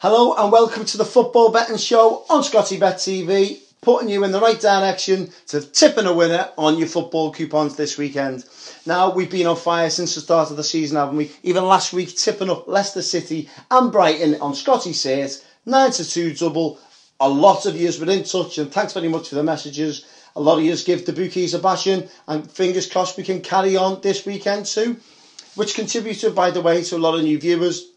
Hello and welcome to the Football Betting Show on Scotty Bet TV, putting you in the right direction to tipping a winner on your football coupons this weekend. Now, we've been on fire since the start of the season, haven't we? Even last week, tipping up Leicester City and Brighton on Scotty Says, 9-2 double. A lot of yous were in touch and thanks very much for the messages. A lot of yous give the bookies a bashing and fingers crossed we can carry on this weekend too, which contributed, by the way, to a lot of new viewers,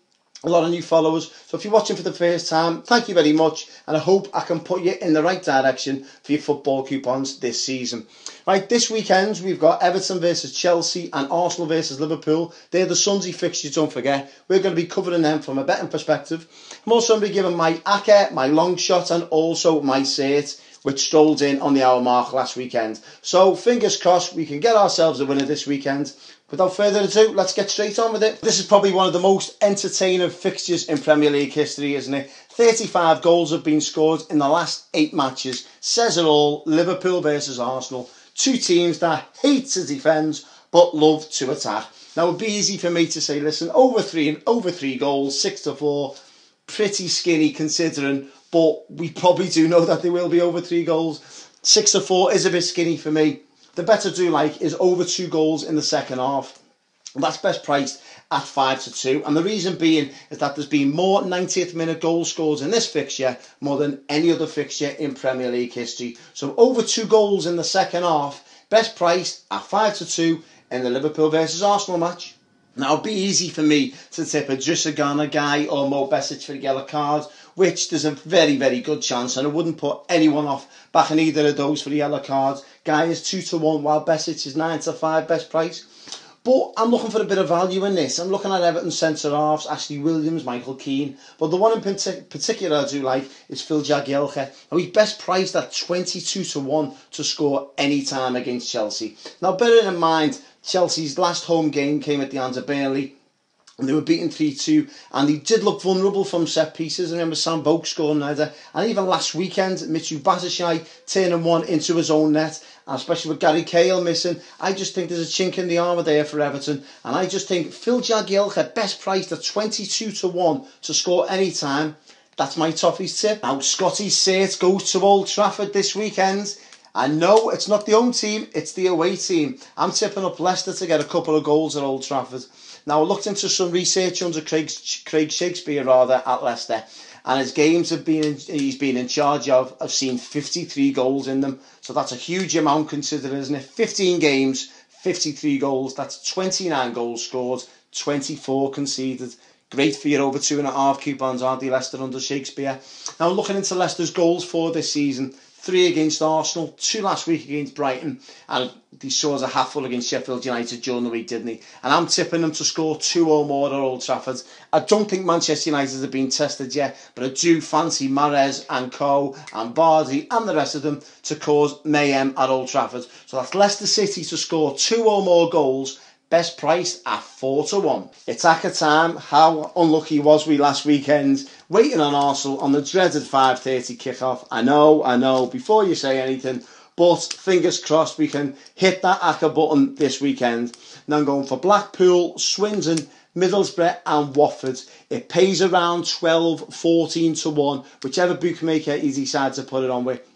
a lot of new followers. So if you're watching for the first time, thank you very much, and I hope I can put you in the right direction for your football coupons this season. Right, this weekend we've got Everton versus Chelsea and Arsenal versus Liverpool. They're the Sunday fixtures, don't forget. We're going to be covering them from a betting perspective. I'm also going to be giving my ACCA, my long shot, and also my cert, which strolled in on the hour mark last weekend. So fingers crossed we can get ourselves a winner this weekend. Without further ado, let's get straight on with it. This is probably one of the most entertaining fixtures in Premier League history, isn't it? 35 goals have been scored in the last 8 matches. Says it all. Liverpool versus Arsenal. Two teams that hate to defend but love to attack. Now, it would be easy for me to say, listen, over three goals, 6-4, pretty skinny considering, but we probably do know that they will be over 3 goals. 6-4 is a bit skinny for me. The bet I do like is over 2 goals in the second half. That's best priced at 5-2. And the reason being is that there's been more 90th minute goals scored in this fixture more than any other fixture in Premier League history. So over 2 goals in the second half, best priced at 5-2 in the Liverpool versus Arsenal match. Now, it'd be easy for me to tip a Drissagana guy or Mo Besic for a yellow card, which there's a very, very good chance, and I wouldn't put anyone off backing either of those for the yellow cards. Guy is 2-1, while Besic is 9-5 best price. But I'm looking for a bit of value in this. I'm looking at Everton centre halves, Ashley Williams, Michael Keane. But the one in particular I do like is Phil Jagielka. Now, he's best priced at 22-1 to score any time against Chelsea. Now, bearing in mind, Chelsea's last home game came at the hands of Burnley, and they were beaten 3-2, and he did look vulnerable from set pieces. I remember Sam Boak scoring either, and even last weekend, Michy Batshuayi turning one into his own net, and especially with Gary Cahill missing, I just think there's a chink in the armour there for Everton, and I just think Phil Jagielka, best priced at 22-1 to score any time. That's my Toffees tip. Now, Scotty's cert goes to Old Trafford this weekend. And no, it's not the home team, it's the away team. I'm tipping up Leicester to get a couple of goals at Old Trafford. Now, I looked into some research under Craig Shakespeare at Leicester, and his games he's been in charge of have seen 53 goals in them. So that's a huge amount considering, isn't it? 15 games, 53 goals. That's 29 goals scored, 24 conceded. Great for your over 2.5 coupons, aren't they, Leicester under Shakespeare? Now, looking into Leicester's goals for this season, 3 against Arsenal, 2 last week against Brighton, and he scores a hatful against Sheffield United during the week, didn't he? And I'm tipping them to score 2 or more at Old Trafford. I don't think Manchester United have been tested yet, but I do fancy Mahrez and Co and Bardi and the rest of them to cause mayhem at Old Trafford. So that's Leicester City to score 2 or more goals, best priced at 4-1. It's ACCA time. How unlucky was we last weekend waiting on Arsenal on the dreaded 5:30 kickoff? I know, before you say anything, but fingers crossed we can hit that ACCA button this weekend. Now I'm going for Blackpool, Swindon, Middlesbrough and Watford. It pays around 12, 14-1, whichever bookmaker you decide to put it on with.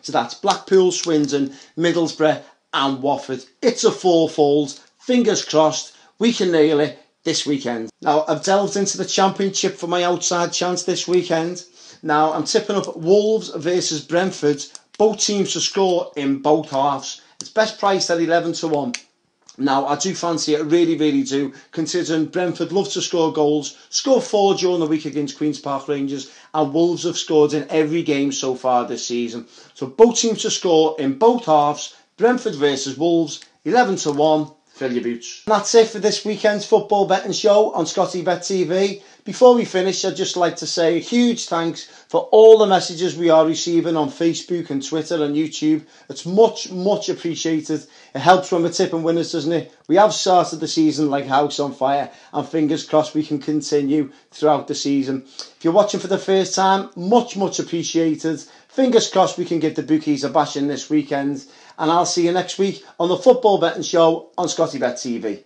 So that's Blackpool, Swindon, Middlesbrough and Watford. It's a fourfold. Fingers crossed, we can nail it this weekend. Now, I've delved into the Championship for my outside chance this weekend. Now, I'm tipping up Wolves versus Brentford. Both teams to score in both halves. It's best priced at 11-1. Now, I do fancy it, really, really do, considering Brentford love to score goals. Scored 4 during the week against Queen's Park Rangers, and Wolves have scored in every game so far this season. So, both teams to score in both halves. Brentford versus Wolves, 11-1. Fill your boots. And that's it for this weekend's football betting show on Scotty Bet TV. Before we finish, I'd just like to say a huge thanks for all the messages we are receiving on Facebook and Twitter and YouTube. It's much, much appreciated. It helps when we're tipping winners, doesn't it? We have started the season like house on fire, and fingers crossed we can continue throughout the season. If you're watching for the first time, much, much appreciated. Fingers crossed we can give the bookies a bashing this weekend. And I'll see you next week on the Football Betting Show on Scotty Bet TV.